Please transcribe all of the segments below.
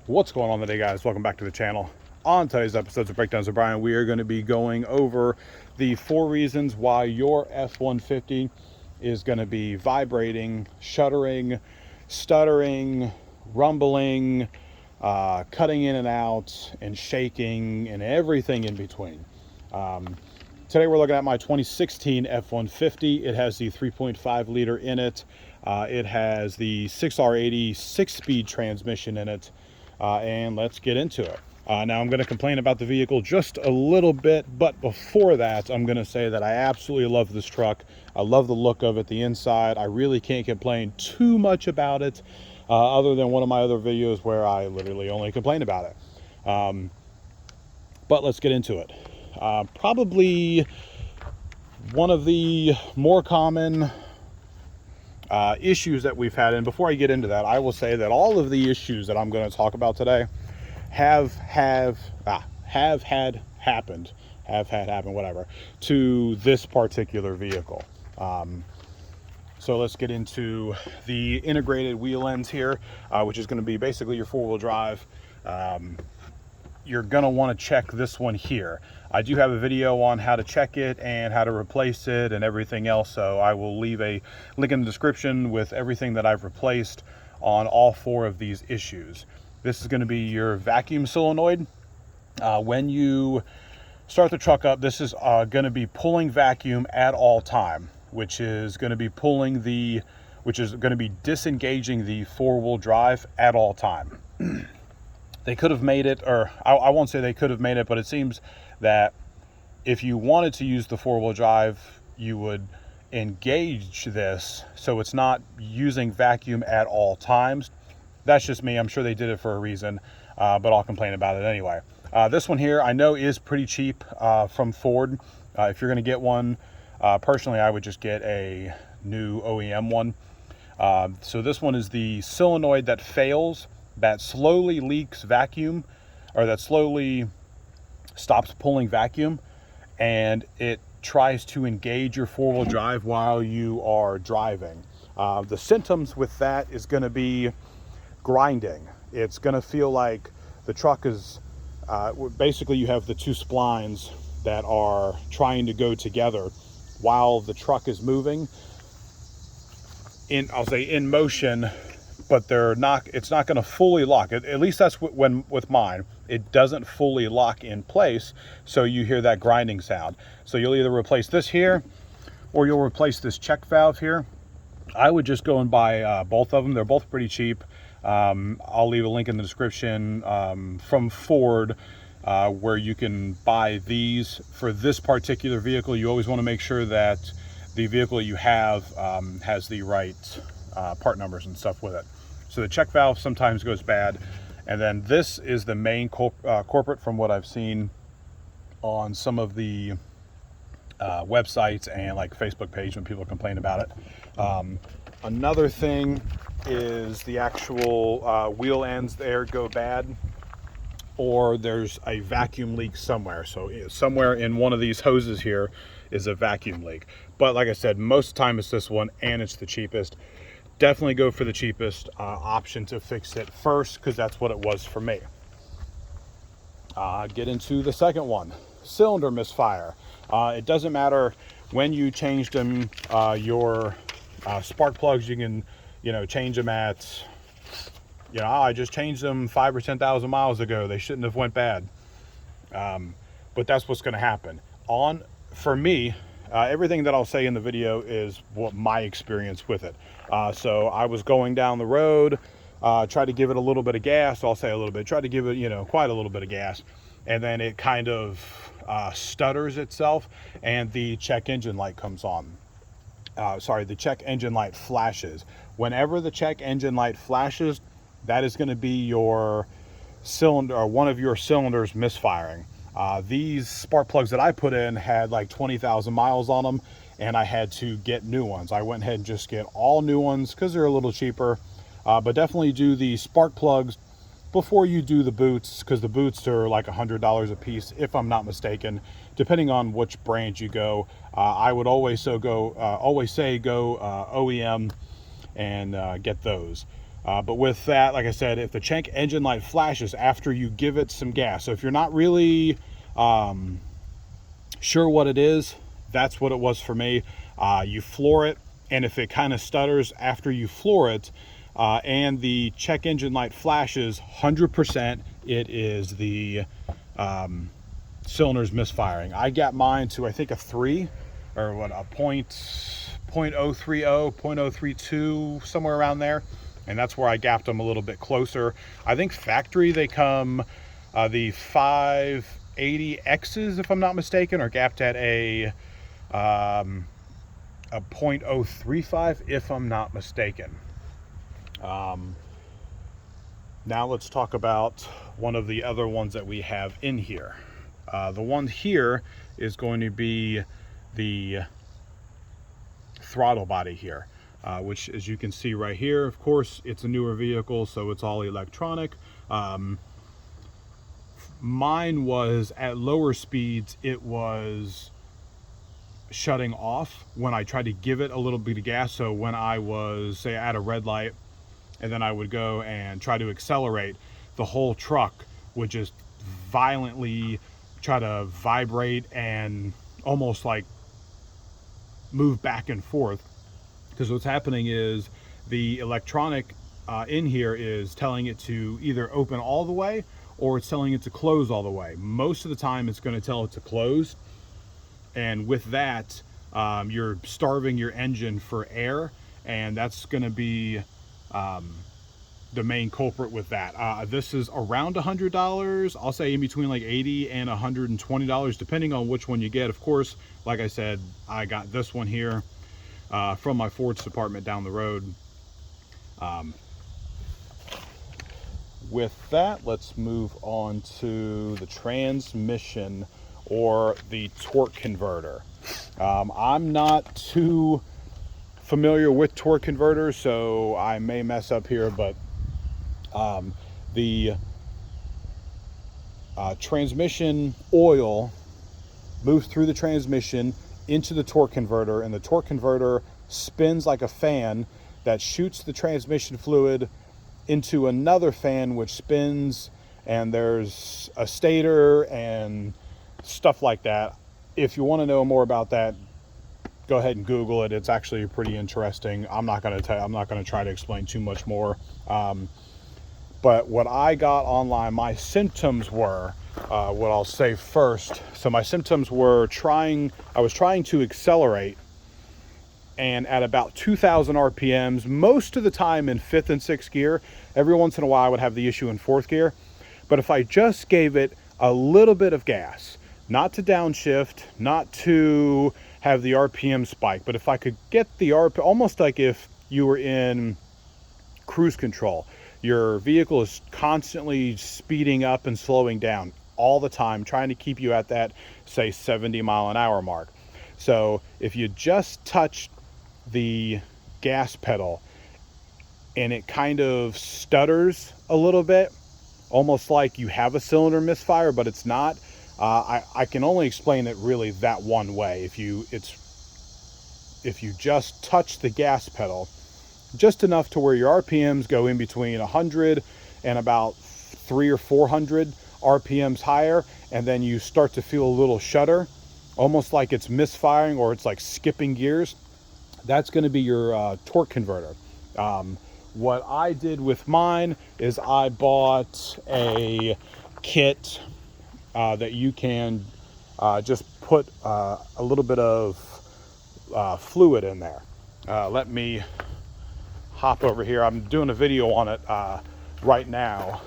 What's going on today, guys? Welcome back to the channel. On today's episodes of Breakdowns with Brian, we are going to be going over the 4 reasons why your F150 is going to be vibrating, shuttering, stuttering, rumbling, cutting in and out, and shaking, and everything in between. Today we're looking at my 2016 F150. It has the 3.5 liter in it. It has the 6R80 6-speed transmission in it. And let's get into it. Now I'm going to complain about the vehicle just a little bit, but before that, I'm going to say that I absolutely love this truck. I love the look of it, the inside. I really can't complain too much about it, other than one of my other videos where I literally only complain about it. But let's get into it. Probably one of the more common issues that we've had, and before I get into that, I will say that all of the issues that I'm going to talk about today have happened, whatever, to this particular vehicle. So let's get into the integrated wheel ends here, which is going to be basically your 4-wheel drive. You're going to want to check this one here. I do have a video on how to check it and how to replace it and everything else, so I will leave a link in the description with everything that I've replaced on all 4 of these issues. This is going to be your vacuum solenoid. When you start the truck up, this is going to be pulling vacuum at all time, which is going to be disengaging the 4-wheel drive at all time. They could have made it, or I won't say they could have made it, but it seems that if you wanted to use the 4-wheel drive, you would engage this so it's not using vacuum at all times. That's just me. I'm sure they did it for a reason, but I'll complain about it anyway. This one here I know is pretty cheap from Ford. If you're going to get one, personally I would just get a new OEM one. So this one is the solenoid that fails, that slowly leaks vacuum, or that slowly stops pulling vacuum, and it tries to engage your 4-wheel drive while you are driving. The symptoms with that is going to be grinding. It's going to feel like the truck is basically, you have the 2 splines that are trying to go together while the truck is moving in, I'll say in motion, but it's not going to fully lock. At least that's when with mine, it doesn't fully lock in place, so you hear that grinding sound. So you'll either replace this here, or you'll replace this check valve here. I would just go and buy both of them. They're both pretty cheap. I'll leave a link in the description from Ford, where you can buy these. For this particular vehicle, you always want to make sure that the vehicle you have has the right part numbers and stuff with it. So the check valve sometimes goes bad, and then this is the main culprit from what I've seen on some of the websites and like Facebook page when people complain about it. Another thing is the actual wheel ends there go bad, or there's a vacuum leak somewhere. So somewhere in one of these hoses here is a vacuum leak. But like I said, most of the time it's this one, and it's the cheapest. Definitely go for the cheapest option to fix it first, because that's what it was for me. Get into the second one, cylinder misfire. It doesn't matter when you changed them. Your spark plugs, you can change them at, I just changed them 5 or 10,000 miles ago, they shouldn't have went bad. But that's what's going to happen. For me, everything that I'll say in the video is what my experience with it. So I was going down the road, tried to give it a little bit of gas. I'll say a little bit, tried to give it, quite a little bit of gas. And then it kind of stutters itself, and the check engine light comes on. The check engine light flashes. Whenever the check engine light flashes, that is going to be your cylinder, or one of your cylinders misfiring. These spark plugs that I put in had like 20,000 miles on them, and I had to get new ones. I went ahead and just get all new ones because they're a little cheaper. But definitely do the spark plugs before you do the boots, because the boots are like $100 a piece, if I'm not mistaken, depending on which brand you go. I would always say go OEM and get those. But with that, like I said, if the check engine light flashes after you give it some gas, so if you're not really sure what it is, that's what it was for me. You floor it, and if it kind of stutters after you floor it, and the check engine light flashes, 100% it is the cylinders misfiring. I got mine to, I think, a 3, or what, a .030, 0.032, somewhere around there. And that's where I gapped them a little bit closer. I think factory they come, the 580Xs, if I'm not mistaken, are gapped at a .035, if I'm not mistaken. Now let's talk about one of the other ones that we have in here. The one here is going to be the throttle body here, which, as you can see right here, of course, it's a newer vehicle, so it's all electronic. Mine was at lower speeds, it was shutting off when I tried to give it a little bit of gas. So when I was, say, at a red light, and then I would go and try to accelerate, the whole truck would just violently try to vibrate and almost like move back and forth. Because what's happening is the electronic in here is telling it to either open all the way, or it's telling it to close all the way. Most of the time it's going to tell it to close, and with that you're starving your engine for air, and that's going to be the main culprit with that. This is around $100. I'll say in between like $80 and $120, depending on which one you get. Of course, like I said, I got this one here from my Ford's department down the road. With that, let's move on to the transmission, or the torque converter. I'm not too familiar with torque converters, so I may mess up here, but the transmission oil moves through the transmission into the torque converter, and the torque converter spins like a fan that shoots the transmission fluid into another fan, which spins, and there's a stator and stuff like that. If you want to know more about that, go ahead and Google it. It's actually pretty interesting. I'm not going to try to explain too much more. But what I got online, my symptoms were, what I'll say first. So my symptoms were I was trying to accelerate, and at about 2,000 RPMs, most of the time in 5th and 6th gear. Every once in a while I would have the issue in 4th gear. But if I just gave it a little bit of gas, not to downshift, not to have the RPM spike, but if I could get the RPM, almost like if you were in cruise control, your vehicle is constantly speeding up and slowing down all the time, trying to keep you at that, say, 70-mile-an-hour mark. So if you just touch the gas pedal and it kind of stutters a little bit, almost like you have a cylinder misfire, but it's not. I can only explain it really that one way. If you just touch the gas pedal just enough to where your RPMs go in between 100 and about 300 or 400 RPMs higher, and then you start to feel a little shudder, almost like it's misfiring or it's like skipping gears, that's going to be your torque converter. What I did with mine is I bought a kit that you can just put a little bit of fluid in there. Let me hop over here. I'm doing a video on it right now.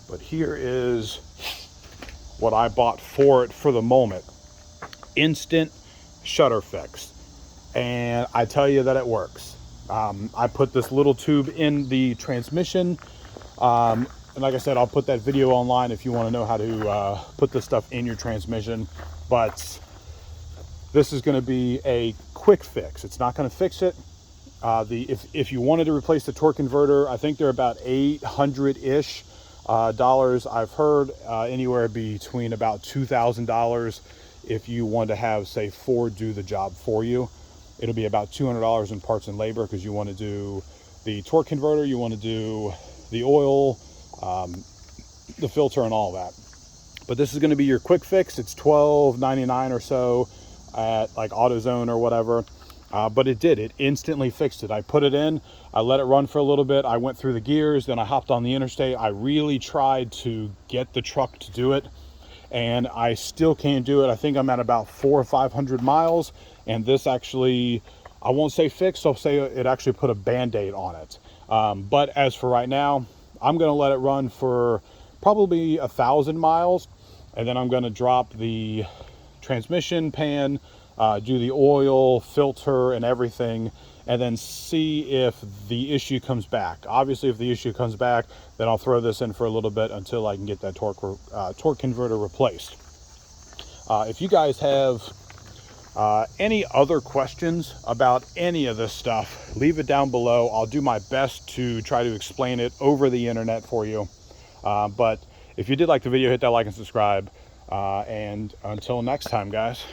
But here is what I bought for it for the moment. Instant shutter fix. And I tell you that it works. I put this little tube in the transmission. And like I said, I'll put that video online if you want to know how to put this stuff in your transmission. But this is going to be a quick fix. It's not going to fix it. If you wanted to replace the torque converter, I think they're about $800-ish dollars. I've heard anywhere between about $2,000 if you want to have, say, Ford do the job for you. it'll be about $200 in parts and labor, because you want to do the torque converter, you want to do the oil, the filter, and all that. But this is going to be your quick fix. It's $12.99 or so at like AutoZone or whatever. But it instantly fixed it. I put it in, I let it run for a little bit, I went through the gears, then I hopped on the interstate. I really tried to get the truck to do it, and I still can't do it. I think I'm at about 400 or 500 miles, and this actually, I won't say fixed, I'll say it actually put a band-aid on it. But as for right now, I'm going to let it run for probably 1,000 miles, and then I'm going to drop the transmission pan, do the oil, filter, and everything, and then see if the issue comes back. Obviously, if the issue comes back, then I'll throw this in for a little bit until I can get that torque converter replaced. If you guys have any other questions about any of this stuff, leave it down below. I'll do my best to try to explain it over the internet for you. But if you did like the video, hit that like and subscribe. And until next time, guys.